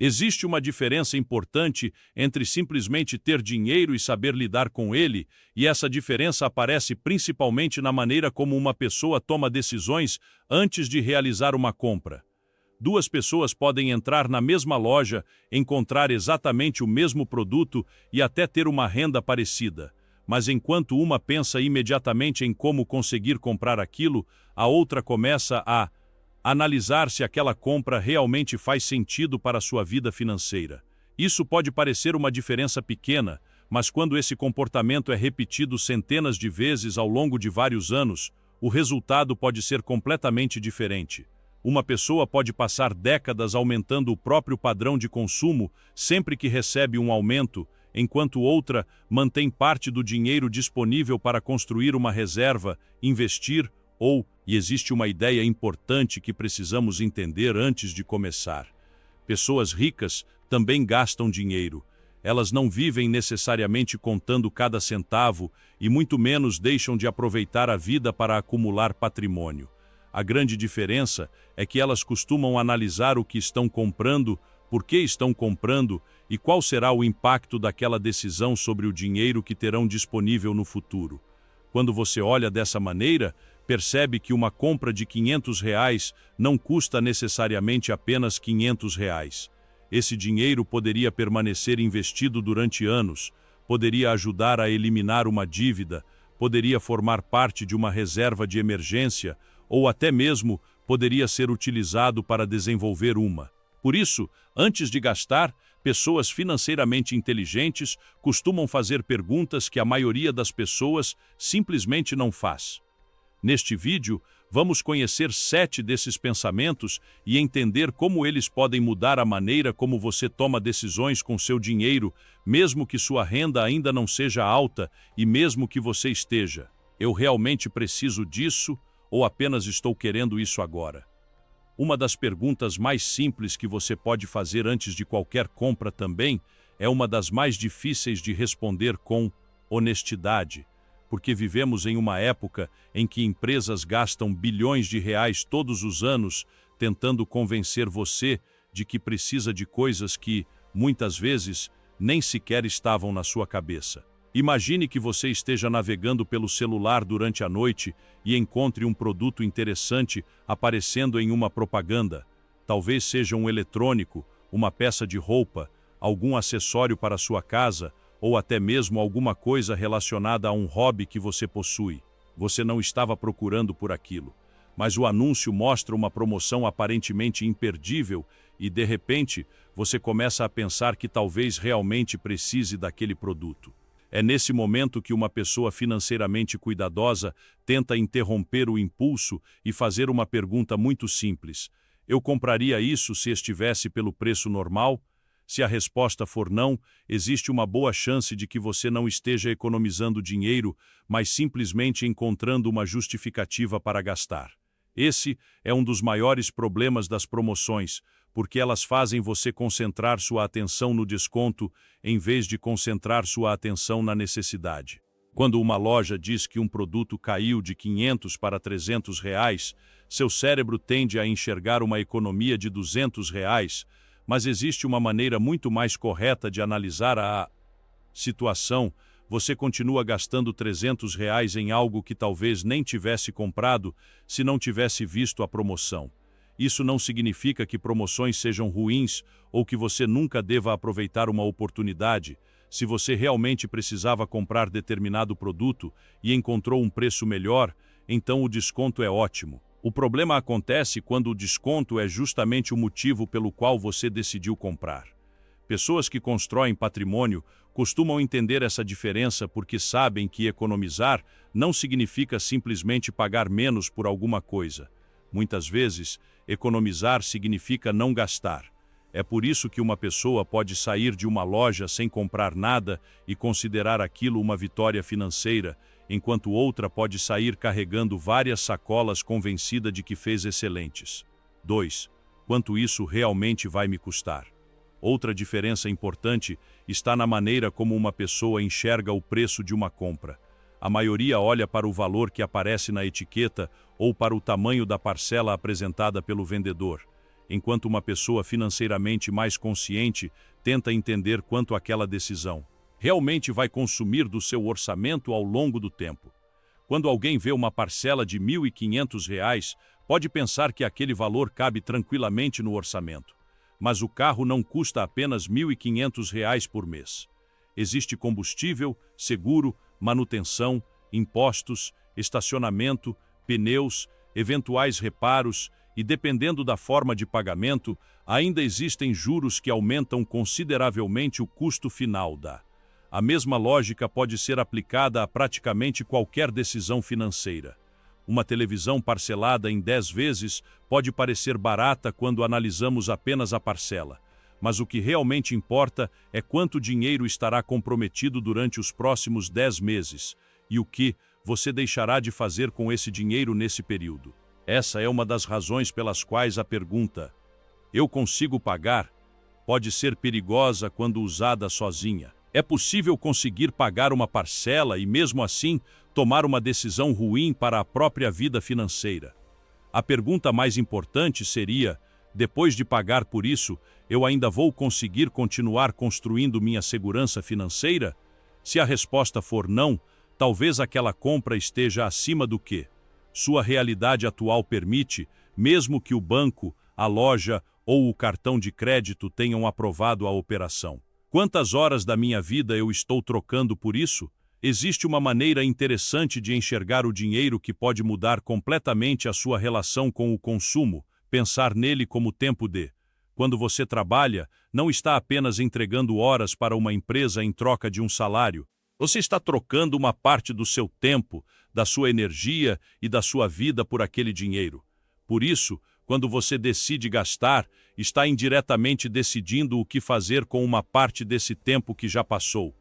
Existe uma diferença importante entre simplesmente ter dinheiro e saber lidar com ele, e essa diferença aparece principalmente na maneira como uma pessoa toma decisões antes de realizar uma compra. Duas pessoas podem entrar na mesma loja, encontrar exatamente o mesmo produto e até ter uma renda parecida. Mas enquanto uma pensa imediatamente em como conseguir comprar aquilo, a outra começa a analisar se aquela compra realmente faz sentido para a sua vida financeira. Isso pode parecer uma diferença pequena, mas quando esse comportamento é repetido centenas de vezes ao longo de vários anos, o resultado pode ser completamente diferente. Uma pessoa pode passar décadas aumentando o próprio padrão de consumo sempre que recebe um aumento, enquanto outra mantém parte do dinheiro disponível para construir uma reserva, investir e existe uma ideia importante que precisamos entender antes de começar. Pessoas ricas também gastam dinheiro. Elas não vivem necessariamente contando cada centavo e muito menos deixam de aproveitar a vida para acumular patrimônio. A grande diferença é que elas costumam analisar o que estão comprando, por que estão comprando e qual será o impacto daquela decisão sobre o dinheiro que terão disponível no futuro. Quando você olha dessa maneira, percebe que uma compra de R$ 500 não custa necessariamente apenas R$ 500. Esse dinheiro poderia permanecer investido durante anos, poderia ajudar a eliminar uma dívida, poderia formar parte de uma reserva de emergência ou até mesmo poderia ser utilizado para desenvolver uma. Por isso, antes de gastar, pessoas financeiramente inteligentes costumam fazer perguntas que a maioria das pessoas simplesmente não faz. Neste vídeo, vamos conhecer 7 desses pensamentos e entender como eles podem mudar a maneira como você toma decisões com seu dinheiro, mesmo que sua renda ainda não seja alta e mesmo que você esteja: eu realmente preciso disso ou apenas estou querendo isso agora? Uma das perguntas mais simples que você pode fazer antes de qualquer compra também é uma das mais difíceis de responder com honestidade, porque vivemos em uma época em que empresas gastam bilhões de reais todos os anos tentando convencer você de que precisa de coisas que, muitas vezes, nem sequer estavam na sua cabeça. Imagine que você esteja navegando pelo celular durante a noite e encontre um produto interessante aparecendo em uma propaganda. Talvez seja um eletrônico, uma peça de roupa, algum acessório para sua casa ou até mesmo alguma coisa relacionada a um hobby que você possui. Você não estava procurando por aquilo, mas o anúncio mostra uma promoção aparentemente imperdível e, de repente, você começa a pensar que talvez realmente precise daquele produto. É nesse momento que uma pessoa financeiramente cuidadosa tenta interromper o impulso e fazer uma pergunta muito simples: eu compraria isso se estivesse pelo preço normal? Se a resposta for não, existe uma boa chance de que você não esteja economizando dinheiro, mas simplesmente encontrando uma justificativa para gastar. Esse é um dos maiores problemas das promoções, porque elas fazem você concentrar sua atenção no desconto em vez de concentrar sua atenção na necessidade. Quando uma loja diz que um produto caiu de 500 para 300 reais, seu cérebro tende a enxergar uma economia de 200 reais, mas existe uma maneira muito mais correta de analisar a situação. Você continua gastando 300 reais em algo que talvez nem tivesse comprado se não tivesse visto a promoção. Isso não significa que promoções sejam ruins ou que você nunca deva aproveitar uma oportunidade. Se você realmente precisava comprar determinado produto e encontrou um preço melhor, então o desconto é ótimo. O problema acontece quando o desconto é justamente o motivo pelo qual você decidiu comprar. Pessoas que constroem patrimônio costumam entender essa diferença porque sabem que economizar não significa simplesmente pagar menos por alguma coisa. Muitas vezes, economizar significa não gastar. É por isso que uma pessoa pode sair de uma loja sem comprar nada e considerar aquilo uma vitória financeira, enquanto outra pode sair carregando várias sacolas convencida de que fez excelentes. 2. Quanto isso realmente vai me custar? Outra diferença importante está na maneira como uma pessoa enxerga o preço de uma compra. A maioria olha para o valor que aparece na etiqueta ou para o tamanho da parcela apresentada pelo vendedor. enquanto uma pessoa financeiramente mais consciente tenta entender quanto aquela decisão realmente vai consumir do seu orçamento ao longo do tempo. Quando alguém vê uma parcela de R$ 1.500, pode pensar que aquele valor cabe tranquilamente no orçamento. Mas o carro não custa apenas R$ 1.500 por mês. Existe combustível, seguro, manutenção, impostos, estacionamento, pneus, eventuais reparos e, dependendo da forma de pagamento, ainda existem juros que aumentam consideravelmente o custo final da. A mesma lógica pode ser aplicada a praticamente qualquer decisão financeira. Uma televisão parcelada em 10 vezes pode parecer barata quando analisamos apenas a parcela, mas o que realmente importa é quanto dinheiro estará comprometido durante os próximos 10 meses e o que você deixará de fazer com esse dinheiro nesse período. Essa é uma das razões pelas quais a pergunta "eu consigo pagar?" pode ser perigosa quando usada sozinha. É possível conseguir pagar uma parcela e, mesmo assim, tomar uma decisão ruim para a própria vida financeira. A pergunta mais importante seria: depois de pagar por isso, eu ainda vou conseguir continuar construindo minha segurança financeira? Se a resposta for não, talvez aquela compra esteja acima do que sua realidade atual permite, mesmo que o banco, a loja ou o cartão de crédito tenham aprovado a operação. Quantas horas da minha vida eu estou trocando por isso? Existe uma maneira interessante de enxergar o dinheiro que pode mudar completamente a sua relação com o consumo, pensar nele como tempo de. Quando você trabalha, não está apenas entregando horas para uma empresa em troca de um salário. Você está trocando uma parte do seu tempo, da sua energia e da sua vida por aquele dinheiro. Por isso, quando você decide gastar, está indiretamente decidindo o que fazer com uma parte desse tempo que já passou.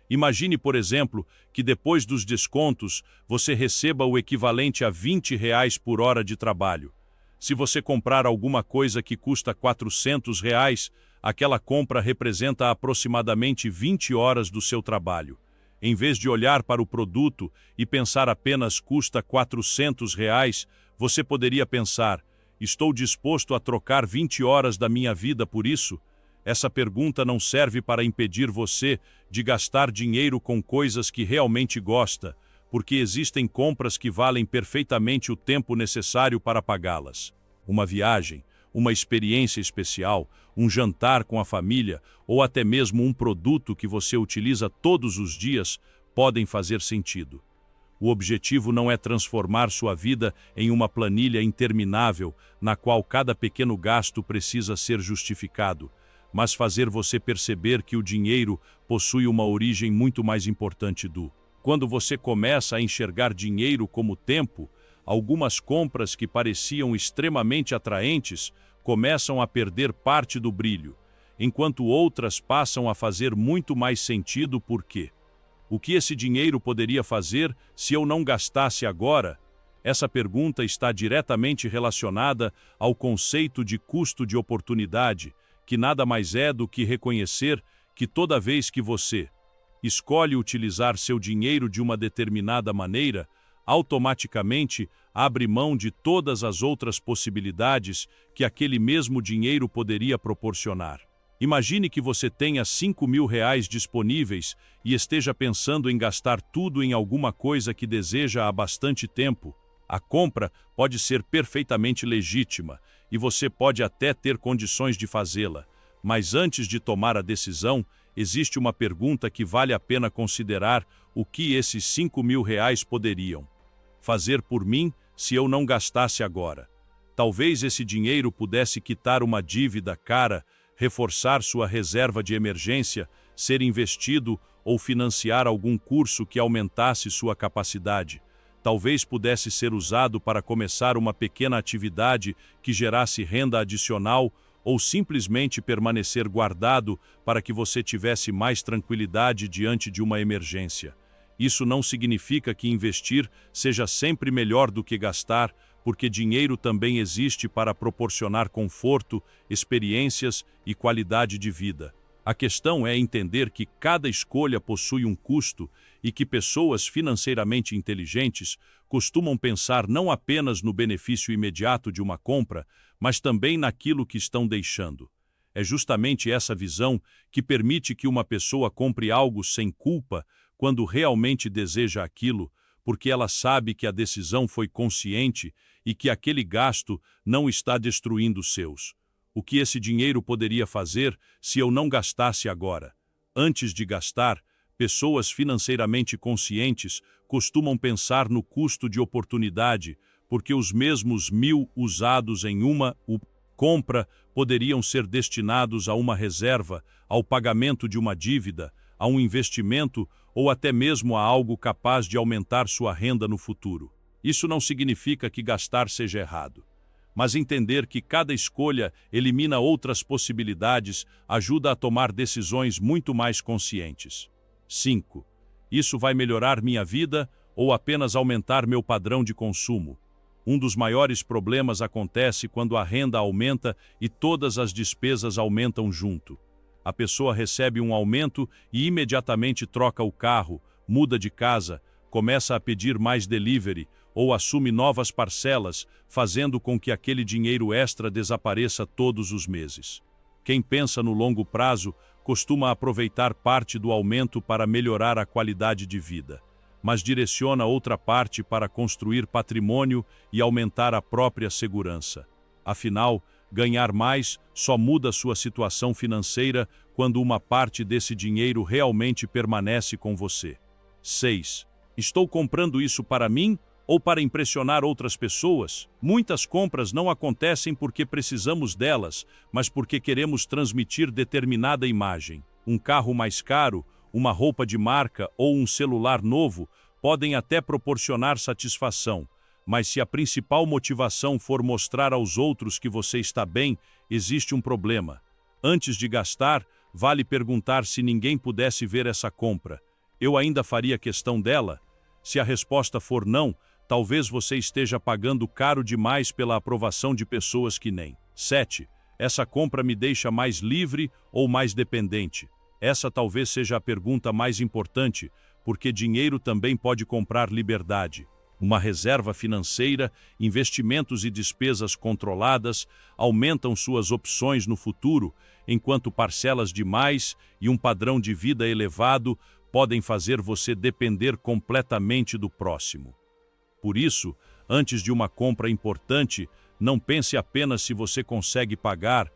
Imagine, por exemplo, que depois dos descontos, você receba o equivalente a R$ 20 por hora de trabalho. Se você comprar alguma coisa que custa R$ 400, aquela compra representa aproximadamente 20 horas do seu trabalho. Em vez de olhar para o produto e pensar apenas custa R$ 400, você poderia pensar: estou disposto a trocar 20 horas da minha vida por isso? Essa pergunta não serve para impedir você de gastar dinheiro com coisas que realmente gosta, porque existem compras que valem perfeitamente o tempo necessário para pagá-las. Uma viagem, uma experiência especial, um jantar com a família ou até mesmo um produto que você utiliza todos os dias podem fazer sentido. O objetivo não é transformar sua vida em uma planilha interminável na qual cada pequeno gasto precisa ser justificado, mas fazer você perceber que o dinheiro possui uma origem muito mais importante do. Quando você começa a enxergar dinheiro como tempo, algumas compras que pareciam extremamente atraentes começam a perder parte do brilho, enquanto outras passam a fazer muito mais sentido. Por quê? O que esse dinheiro poderia fazer se eu não gastasse agora? Essa pergunta está diretamente relacionada ao conceito de custo de oportunidade, que nada mais é do que reconhecer que toda vez que você escolhe utilizar seu dinheiro de uma determinada maneira, automaticamente abre mão de todas as outras possibilidades que aquele mesmo dinheiro poderia proporcionar. Imagine que você tenha R$ 5.000 disponíveis e esteja pensando em gastar tudo em alguma coisa que deseja há bastante tempo. A compra pode ser perfeitamente legítima e você pode até ter condições de fazê-la. Mas antes de tomar a decisão, existe uma pergunta que vale a pena considerar: o que esses R$ 5.000 poderiam fazer por mim se eu não gastasse agora? Talvez esse dinheiro pudesse quitar uma dívida cara, reforçar sua reserva de emergência, ser investido ou financiar algum curso que aumentasse sua capacidade. Talvez pudesse ser usado para começar uma pequena atividade que gerasse renda adicional ou simplesmente permanecer guardado para que você tivesse mais tranquilidade diante de uma emergência. Isso não significa que investir seja sempre melhor do que gastar, porque dinheiro também existe para proporcionar conforto, experiências e qualidade de vida. A questão é entender que cada escolha possui um custo e que pessoas financeiramente inteligentes costumam pensar não apenas no benefício imediato de uma compra, mas também naquilo que estão deixando. É justamente essa visão que permite que uma pessoa compre algo sem culpa quando realmente deseja aquilo, porque ela sabe que a decisão foi consciente e que aquele gasto não está destruindo os seus. O que esse dinheiro poderia fazer se eu não gastasse agora? Antes de gastar, pessoas financeiramente conscientes costumam pensar no custo de oportunidade, porque os mesmos 1.000 usados em uma compra poderiam ser destinados a uma reserva, ao pagamento de uma dívida, a um investimento ou até mesmo a algo capaz de aumentar sua renda no futuro. Isso não significa que gastar seja errado, mas entender que cada escolha elimina outras possibilidades ajuda a tomar decisões muito mais conscientes. 5. Isso vai melhorar minha vida ou apenas aumentar meu padrão de consumo? Um dos maiores problemas acontece quando a renda aumenta e todas as despesas aumentam junto. A pessoa recebe um aumento e imediatamente troca o carro, muda de casa, começa a pedir mais delivery ou assume novas parcelas, fazendo com que aquele dinheiro extra desapareça todos os meses. Quem pensa no longo prazo costuma aproveitar parte do aumento para melhorar a qualidade de vida, mas direciona outra parte para construir patrimônio e aumentar a própria segurança. Afinal, ganhar mais só muda sua situação financeira quando uma parte desse dinheiro realmente permanece com você. 6. Estou comprando isso para mim ou para impressionar outras pessoas? Muitas compras não acontecem porque precisamos delas, mas porque queremos transmitir determinada imagem. Um carro mais caro, uma roupa de marca ou um celular novo podem até proporcionar satisfação, mas se a principal motivação for mostrar aos outros que você está bem, existe um problema. Antes de gastar, vale perguntar se ninguém pudesse ver essa compra. Eu ainda faria questão dela? Se a resposta for não, talvez você esteja pagando caro demais pela aprovação de pessoas que nem. 7. Essa compra me deixa mais livre ou mais dependente? Essa talvez seja a pergunta mais importante, porque dinheiro também pode comprar liberdade. Uma reserva financeira, investimentos e despesas controladas aumentam suas opções no futuro, enquanto parcelas demais e um padrão de vida elevado podem fazer você depender completamente do próximo. Por isso, antes de uma compra importante, não pense apenas se você consegue pagar,